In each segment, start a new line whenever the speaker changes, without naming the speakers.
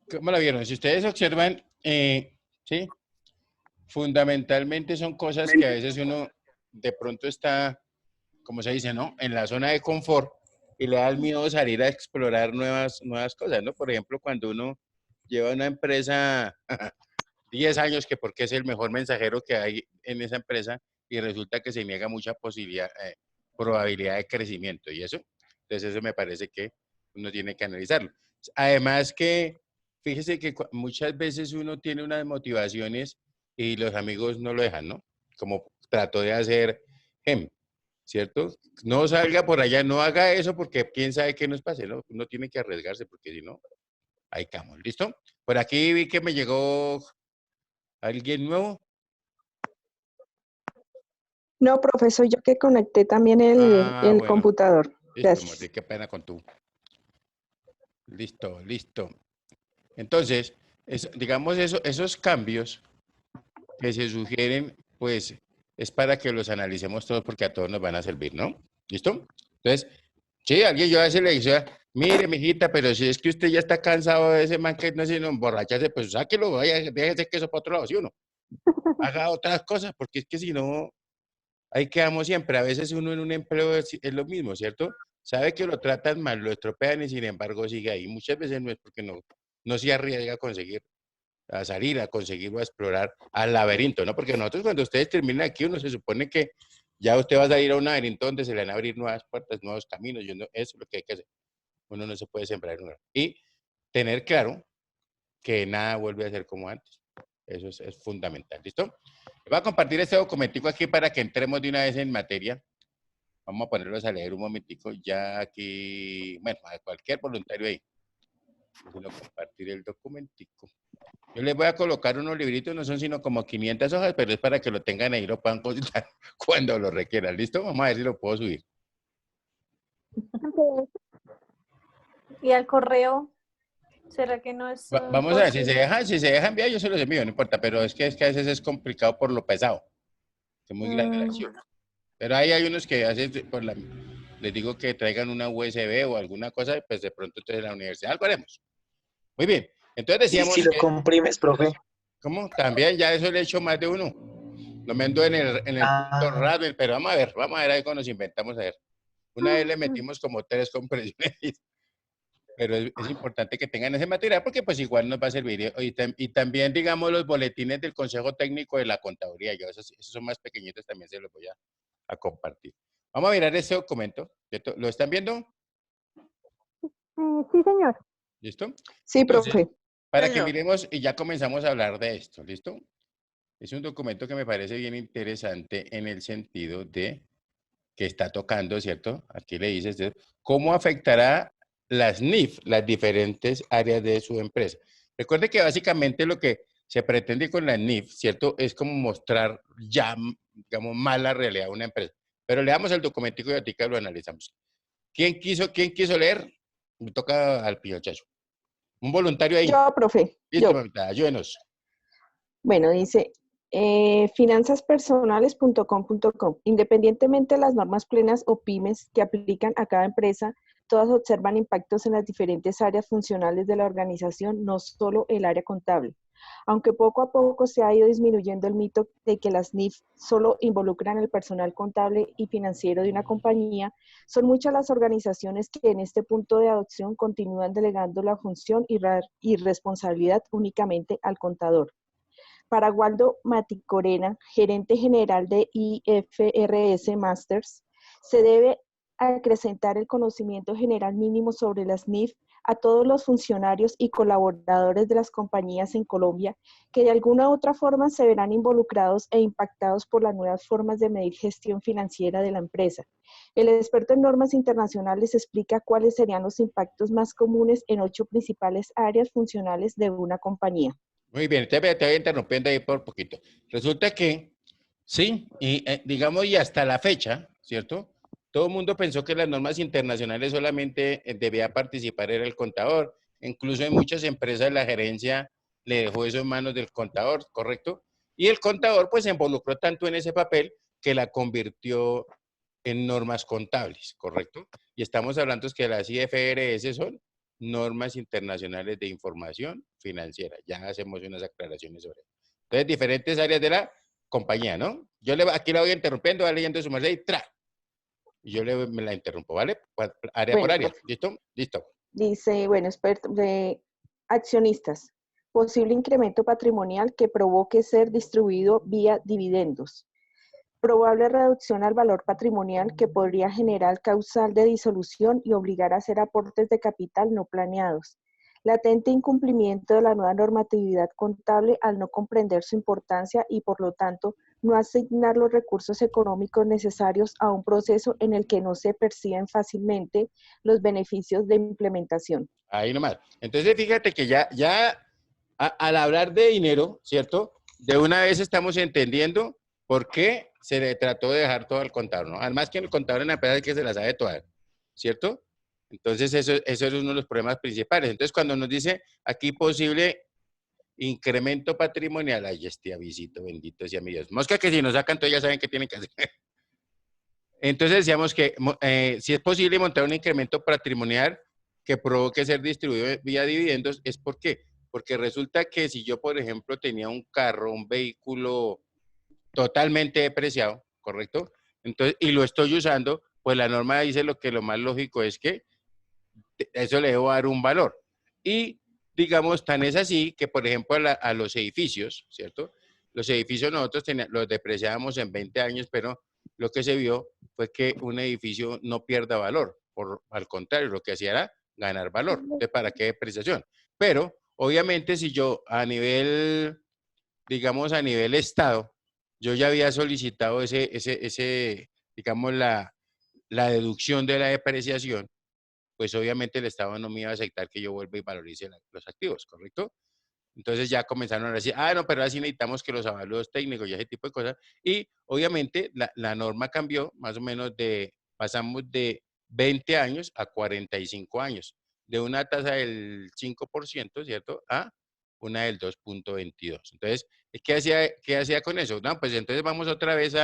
¿Cómo la vieron? Si ustedes observan, sí, fundamentalmente son cosas que a veces uno de pronto está, como se dice, ¿no? En la zona de confort y le da el miedo salir a explorar nuevas cosas, ¿no? Por ejemplo, cuando uno lleva una empresa 10 años que porque es el mejor mensajero que hay en esa empresa y resulta que se niega mucha posibilidad, probabilidad de crecimiento y eso. Entonces eso me parece que uno tiene que analizarlo. Además que, fíjese que muchas veces uno tiene unas motivaciones y los amigos no lo dejan, ¿no? Como trató de hacer Gem, ¿cierto? No salga por allá, no haga eso porque quién sabe qué nos pase, ¿no? Uno tiene que arriesgarse porque si no, ahí estamos, ¿listo? Por aquí vi que me llegó alguien nuevo.
No, profesor, yo que conecté también
Ah,
el
bueno,
computador.
listo,
Gracias.
Mordí, qué pena con tú. Listo, listo. Entonces, digamos, esos cambios que se sugieren, pues es para que los analicemos todos porque a todos nos van a servir, ¿no? ¿Listo? Entonces, sí, alguien yo a veces le dice, mire, mijita, pero si es que usted ya está cansado de ese man que no se emborracharse, pues sáquelo, vaya, déjese que eso para otro lado, ¿sí o no? Haga otras cosas, porque es que si no, ahí quedamos siempre. A veces uno en un empleo es lo mismo, ¿cierto? Sabe que lo tratan mal, lo estropean y sin embargo sigue ahí. Muchas veces no es porque no se arriesga a conseguir, a salir, a conseguir o a explorar al laberinto, ¿no? Porque nosotros cuando ustedes terminan aquí, uno se supone que ya usted va a salir a un laberinto donde se le van a abrir nuevas puertas, nuevos caminos. Eso es lo que hay que hacer. Uno no se puede sembrar en un y tener claro que nada vuelve a ser como antes. Eso es fundamental. ¿Listo? Voy a compartir este documentico aquí para que entremos de una vez en materia. Vamos a ponerlos a leer un momentico. Ya aquí, bueno, a cualquier voluntario ahí. Sino compartir el documentico. Yo les voy a colocar unos libritos, no son sino como 500 hojas, pero es para que lo tengan ahí y lo puedan consultar cuando lo requieran. ¿Listo? Vamos a ver si lo puedo subir.
¿Y al correo? ¿Será que no es
Vamos a ver,
posible?
si se deja enviar, yo se los envío, no importa, pero es que a veces es complicado por lo pesado, es muy grande el archivo. Pero ahí hay unos que hacen, les digo que traigan una USB o alguna cosa, pues de pronto entonces la universidad, algo haremos. Muy bien, entonces
Y si
decíamos
lo
que,
comprimes, profe.
¿cómo? También ya eso le he hecho más de uno. Lo mando en el punto
Ah,
Raspberry, pero vamos a ver ahí cuando nos inventamos a ver. Una vez le metimos como 3 compresiones, pero es importante que tengan ese material porque pues igual nos va a servir. Y también, digamos, los boletines del Consejo Técnico de la Contaduría, yo esos son más pequeñitos, también se los voy a compartir. Vamos a mirar este documento. ¿Lo están viendo?
Sí, señor.
¿Listo?
Sí,
Entonces,
profe.
para que miremos y ya comenzamos a hablar de esto, ¿listo? Es un documento que me parece bien interesante en el sentido de que está tocando, ¿cierto? Aquí le dices, ¿cómo afectará las NIF, las diferentes áreas de su empresa? Recuerde que básicamente lo que se pretende con la NIF, ¿cierto? Es como mostrar ya, digamos, más la realidad de una empresa. Pero leamos el documentico y ahorita lo analizamos. ¿Quién quiso leer? Me toca al piochazo. Un voluntario ahí.
Yo, profe,
Listo,
yo.
mamita, ayúdenos.
Bueno, dice finanzaspersonales.com.com. Independientemente de las normas plenas o pymes que aplican a cada empresa, todas observan impactos en las diferentes áreas funcionales de la organización, no solo el área contable. Aunque poco a poco se ha ido disminuyendo el mito de que las NIF solo involucran el personal contable y financiero de una compañía, son muchas las organizaciones que en este punto de adopción continúan delegando la función y responsabilidad únicamente al contador. Para Waldo Maticorena, gerente general de IFRS Masters, se debe acrecentar el conocimiento general mínimo sobre las NIF a todos los funcionarios y colaboradores de las compañías en Colombia que de alguna u otra forma se verán involucrados e impactados por las nuevas formas de medir gestión financiera de la empresa. El experto en normas internacionales explica cuáles serían los impactos más comunes en 8 principales áreas funcionales de una compañía.
Muy bien, te voy interrumpiendo ahí por poquito. Resulta que, sí, y digamos, y hasta la fecha, ¿cierto? Todo el mundo pensó que las normas internacionales solamente debía participar era el contador. Incluso en muchas empresas la gerencia le dejó eso en manos del contador, ¿correcto? Y el contador pues se involucró tanto en ese papel que la convirtió en normas contables, ¿correcto? Y estamos hablando que las IFRS son normas internacionales de información financiera. Ya hacemos unas aclaraciones sobre eso. Entonces, diferentes áreas de la compañía, ¿no? Aquí la voy interrumpiendo, va leyendo su merced y ¡tra! Y yo me la interrumpo, ¿vale? Área por
Bueno,
área.
profe,
¿Listo? Listo.
dice, bueno, de accionistas. Posible incremento patrimonial que provoque ser distribuido vía dividendos. Probable reducción al valor patrimonial que podría generar causal de disolución y obligar a hacer aportes de capital no planeados. Latente incumplimiento de la nueva normatividad contable al no comprender su importancia y, por lo tanto, no asignar los recursos económicos necesarios a un proceso en el que no se perciben fácilmente los beneficios de implementación.
Ahí nomás. Entonces, fíjate que al hablar de dinero, ¿cierto? De una vez estamos entendiendo por qué se le trató de dejar todo al contador, ¿no? Además que el contador en la empresa es que se la sabe toda, ¿cierto? Entonces, eso es uno de los problemas principales. Entonces, cuando nos dice aquí posible incremento patrimonial, ay, este avisito, bendito sea mi Dios. Mosca que si nos sacan, todos ya saben qué tienen que hacer. Entonces, decíamos que si es posible montar un incremento patrimonial que provoque ser distribuido vía dividendos, ¿es por qué? Porque resulta que si yo, por ejemplo, tenía un carro, un vehículo totalmente depreciado, ¿correcto? Entonces, y lo estoy usando, pues la norma dice lo más lógico es que eso le debo dar un valor. Y digamos, tan es así que, por ejemplo, a los edificios, ¿cierto? Los edificios nosotros los depreciábamos en 20 años, pero lo que se vio fue que un edificio no pierda valor. Al contrario, lo que hacía era ganar valor. ¿De para qué depreciación? Pero, obviamente, si yo a nivel, digamos, a nivel Estado, yo ya había solicitado digamos, la deducción de la depreciación, pues obviamente el Estado no me iba a aceptar que yo vuelva y valorice los activos, ¿correcto? Entonces ya comenzaron a decir, no, pero así necesitamos que los avalúos técnicos y ese tipo de cosas. Y obviamente la norma cambió, más o menos pasamos de 20 años a 45 años, de una tasa del 5%, ¿cierto? A una del 2,22. Entonces, ¿qué hacía con eso? No, pues entonces vamos otra vez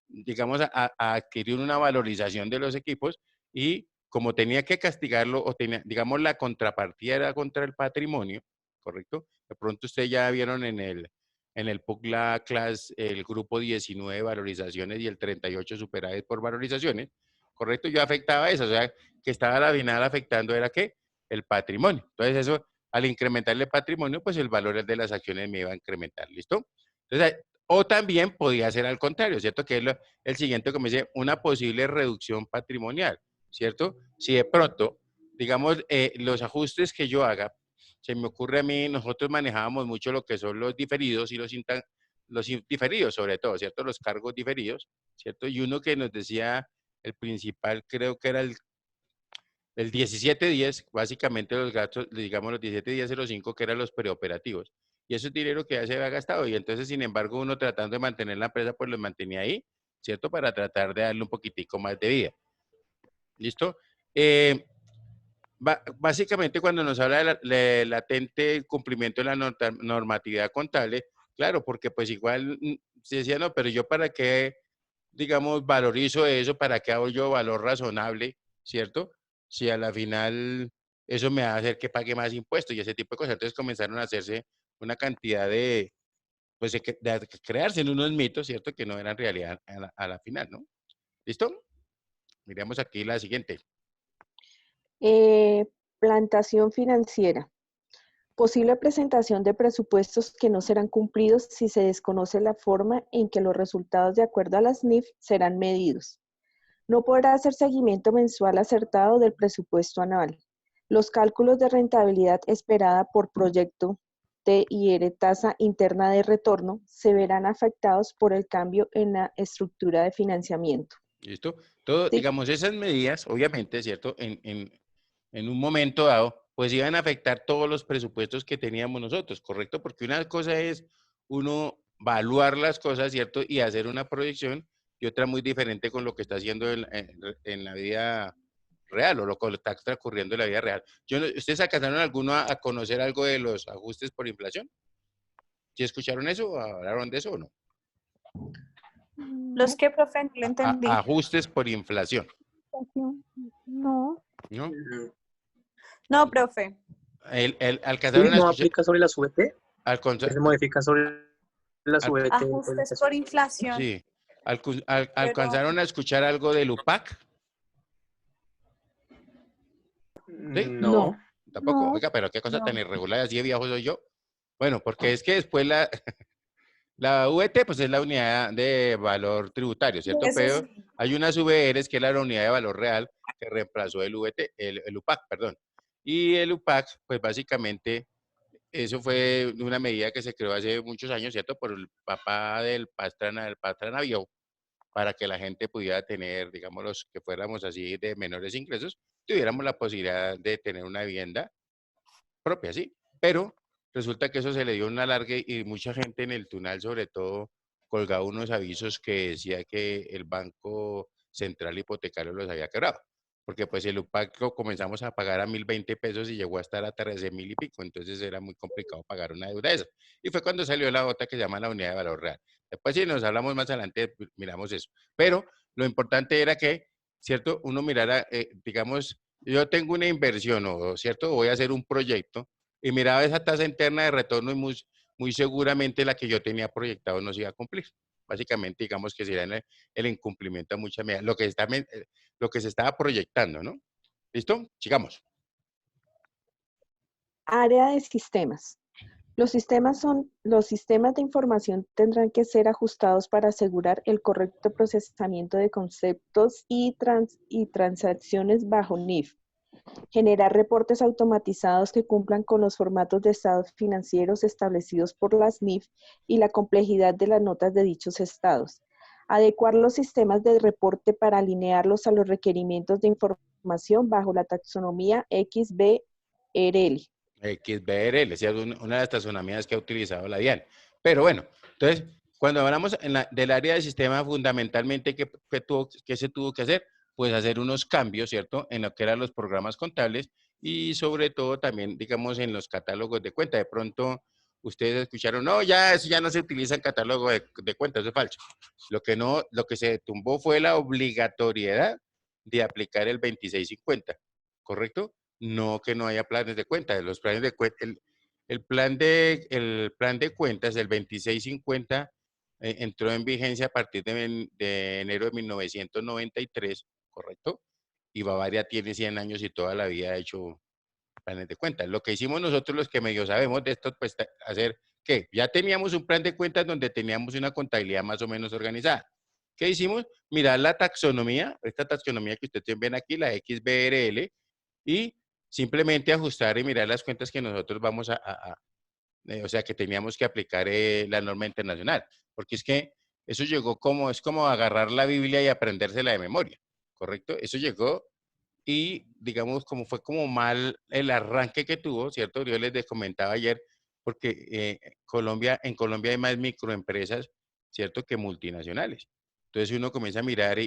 digamos, a adquirir una valorización de los equipos y como tenía que castigarlo o tenía, digamos, la contrapartida era contra el patrimonio, ¿correcto? De pronto ustedes ya vieron en el PUCLA Class el grupo 19 valorizaciones y el 38 superávit por valorizaciones, ¿correcto? Yo afectaba eso, o sea, que estaba a la final afectando era ¿qué? El patrimonio. Entonces eso, al incrementarle el patrimonio, pues el valor de las acciones me iba a incrementar, ¿listo? Entonces, o también podía ser al contrario, ¿cierto? Que es el siguiente, como dice, una posible reducción patrimonial, ¿cierto? Si de pronto, digamos, los ajustes que yo haga, se me ocurre a mí, nosotros manejábamos mucho lo que son los diferidos y los diferidos sobre todo, ¿cierto? Los cargos diferidos, ¿cierto? Y uno que nos decía, el principal creo que era el 1710, básicamente los gastos, digamos los 17,1005, que eran los preoperativos. Y eso es dinero que ya se había gastado. Y entonces, sin embargo, uno tratando de mantener la empresa, pues lo mantenía ahí, ¿cierto? Para tratar de darle un poquitico más de vida. ¿Listo? Básicamente, cuando nos habla de latente cumplimiento de la normatividad contable, claro, porque pues igual se decía, no, pero yo para qué, digamos, valorizo eso, para qué hago yo valor razonable, ¿cierto? Si a la final eso me va a hacer que pague más impuestos y ese tipo de cosas. Entonces comenzaron a hacerse una cantidad pues, de crearse en unos mitos, ¿cierto? Que no eran realidad a la final, ¿no? ¿Listo? Miremos aquí la siguiente.
Eh, plantación financiera. Posible presentación de presupuestos que no serán cumplidos si se desconoce la forma en que los resultados de acuerdo a las NIF serán medidos. No podrá hacer seguimiento mensual acertado del presupuesto anual. Los cálculos de rentabilidad esperada por proyecto TIR, tasa interna de retorno, se verán afectados por el cambio en la estructura de financiamiento.
¿Listo? Todo,
¿Sí?
digamos, esas medidas, obviamente, ¿cierto? En un momento dado, pues iban a afectar todos los presupuestos que teníamos nosotros, ¿correcto? Porque una cosa es uno evaluar las cosas, ¿cierto? Y hacer una proyección, y otra muy diferente con lo que está haciendo en la vida real o lo que está transcurriendo en la vida real. ¿Ustedes alcanzaron alguno a conocer algo de los ajustes por inflación? ¿Sí escucharon eso? ¿Hablaron de eso o no?
¿Los que, profe? No lo entendí.
Ajustes por inflación,
No.
¿no?
No, profe.
¿Alcanzaron a
¿No
escuchar?
aplica sobre las VT?
Alcanza-
¿Se modifica sobre las
al-
VT de
Ajustes por inflación.
sí.
Pero
¿Alcanzaron a escuchar algo del UPAC? ¿Sí?
No.
No.
Tampoco.
no,
Oiga, pero qué cosa tan
no.
irregular, así de viejo soy yo. Bueno, porque es que después la VT, pues es la unidad de valor tributario, ¿cierto?
Eso
Pero
sí.
hay unas VRs que es la unidad de valor real que reemplazó el VT, el UPAC, perdón. Y el UPAC, pues básicamente, eso fue una medida que se creó hace muchos años, ¿cierto? Por el papá del Pastrana Viejo, para que la gente pudiera tener, digamos, los que fuéramos así de menores ingresos, tuviéramos la posibilidad de tener una vivienda propia, ¿sí? Pero resulta que eso se le dio un alargue y mucha gente en el Tunal, sobre todo, colgaba unos avisos que decía que el Banco Central Hipotecario los había quebrado. Porque pues el UPAC lo comenzamos a pagar a 1.020 pesos y llegó a estar a 13.000 y pico, entonces era muy complicado pagar una deuda de esa. Y fue cuando salió la otra que se llama la unidad de valor real. Después si nos hablamos más adelante, miramos eso. Pero lo importante era que, ¿cierto? Uno mirara, digamos, yo tengo una inversión, o ¿cierto? Voy a hacer un proyecto y miraba esa tasa interna de retorno y muy seguramente la que yo tenía proyectado no se iba a cumplir. Básicamente, digamos que sería el incumplimiento a muchas medidas, lo que se estaba proyectando, ¿no? ¿Listo? Sigamos.
Área de sistemas. Los sistemas de información tendrán que ser ajustados para asegurar el correcto procesamiento de conceptos y transacciones bajo NIF. Generar reportes automatizados que cumplan con los formatos de estados financieros establecidos por las NIF y la complejidad de las notas de dichos estados. Adecuar los sistemas de reporte para alinearlos a los requerimientos de información bajo la taxonomía XBRL.
XBRL, es una de las taxonomías que ha utilizado la DIAN. Pero bueno, entonces, cuando hablamos del área de sistema, fundamentalmente, ¿qué se tuvo que hacer? Pues hacer unos cambios, ¿cierto? En lo que eran los programas contables y sobre todo también, digamos, en los catálogos de cuenta. De pronto, ustedes escucharon, no, ya eso ya no se utiliza en catálogo de cuentas, eso es falso. Lo que se tumbó fue la obligatoriedad de aplicar el 2650, ¿correcto? No que no haya planes de cuentas. Los planes de cuentas, el plan de cuentas del 2650 entró en vigencia a partir de enero de 1993, ¿correcto? Y Bavaria tiene 100 años y toda la vida ha hecho planes de cuentas. Lo que hicimos nosotros, los que medio sabemos de esto, pues hacer que ya teníamos un plan de cuentas donde teníamos una contabilidad más o menos organizada. ¿Qué hicimos? Mirar la taxonomía, esta taxonomía que ustedes ven aquí, la XBRL, y simplemente ajustar y mirar las cuentas que nosotros vamos o sea, que teníamos que aplicar la norma internacional, porque es que eso llegó es como agarrar la Biblia y aprendérsela de memoria, ¿correcto? Eso llegó y, digamos, como fue como mal el arranque que tuvo, ¿cierto? Yo les comentaba ayer, porque en Colombia hay más microempresas, ¿cierto? Que multinacionales. Entonces uno comienza a mirar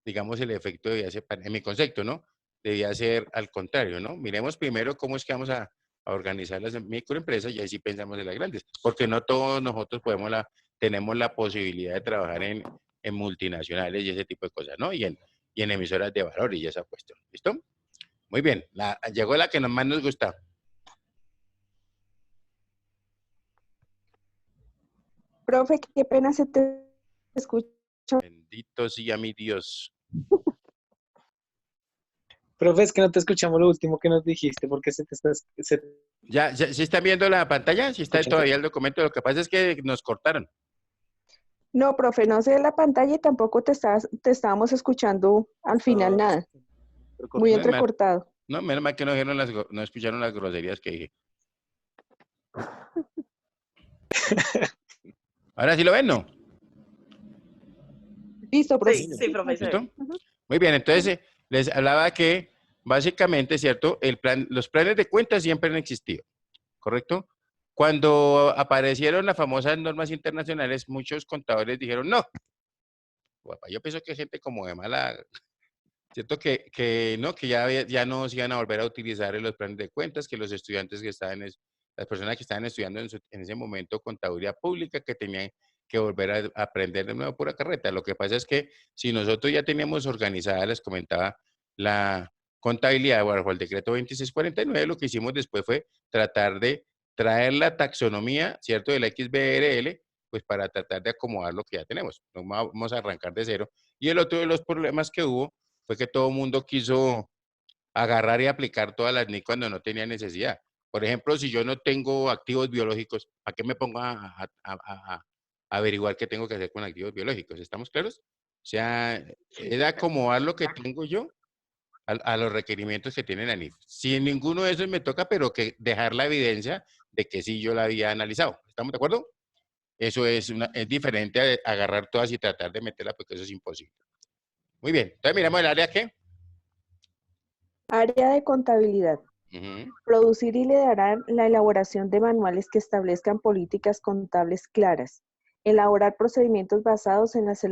digamos, el efecto debía ser, en mi concepto, ¿no? Debía ser al contrario, ¿no? Miremos primero cómo es que vamos a organizar las microempresas y ahí sí pensamos en las grandes, porque no todos nosotros tenemos la posibilidad de trabajar en multinacionales y ese tipo de cosas, ¿no? Y en emisoras de valor y esa cuestión. ¿Listo? Muy bien. Llegó la que más nos gusta.
Profe, qué pena se te escucha.
Bendito sea mi Dios.
Profe, es que no te escuchamos lo último que nos dijiste porque
¿Ya, ¿sí están viendo la pantalla? ¿Sí está
escuchan.
todavía el documento? Lo que pasa es que nos cortaron.
No, profe, no sé la pantalla y tampoco te estábamos escuchando al final nada. Muy entrecortado.
No, menos mal que no escucharon las groserías que dije. Ahora sí lo ven, ¿no?
Listo, profe.
Sí, profe.
¿Listo? Muy bien, entonces les hablaba que básicamente, ¿cierto? Los planes de cuentas siempre han existido, ¿correcto? Cuando aparecieron las famosas normas internacionales, muchos contadores dijeron, no, guapa, yo pienso que hay gente como de mala, ¿cierto? No, que ya no se iban a volver a utilizar en los planes de cuentas, que los estudiantes que estaban, las personas que estaban estudiando en ese momento contaduría pública, que tenían que volver a aprender de nuevo pura carreta. Lo que pasa es que si nosotros ya teníamos organizada, les comentaba, contabilidad bajo el decreto 2649, lo que hicimos después fue tratar de traer la taxonomía, ¿cierto?, de la XBRL, pues para tratar de acomodar lo que ya tenemos. No vamos a arrancar de cero. Y el otro de los problemas que hubo fue que todo el mundo quiso agarrar y aplicar todas las NIC cuando no tenía necesidad. Por ejemplo, si yo no tengo activos biológicos, ¿a qué me pongo a averiguar qué tengo que hacer con activos biológicos? ¿Estamos claros? O sea, es acomodar lo que tengo yo a los requerimientos que tiene la NIF. Si en ninguno de esos me toca, pero que dejar la evidencia de que sí yo la había analizado. ¿Estamos de acuerdo? Eso es diferente a agarrar todas y tratar de meterla porque eso es imposible. Muy bien. Entonces miramos el área ¿qué?
Área de contabilidad. Producir y liderar la elaboración de manuales que establezcan políticas contables claras. Elaborar procedimientos basados en las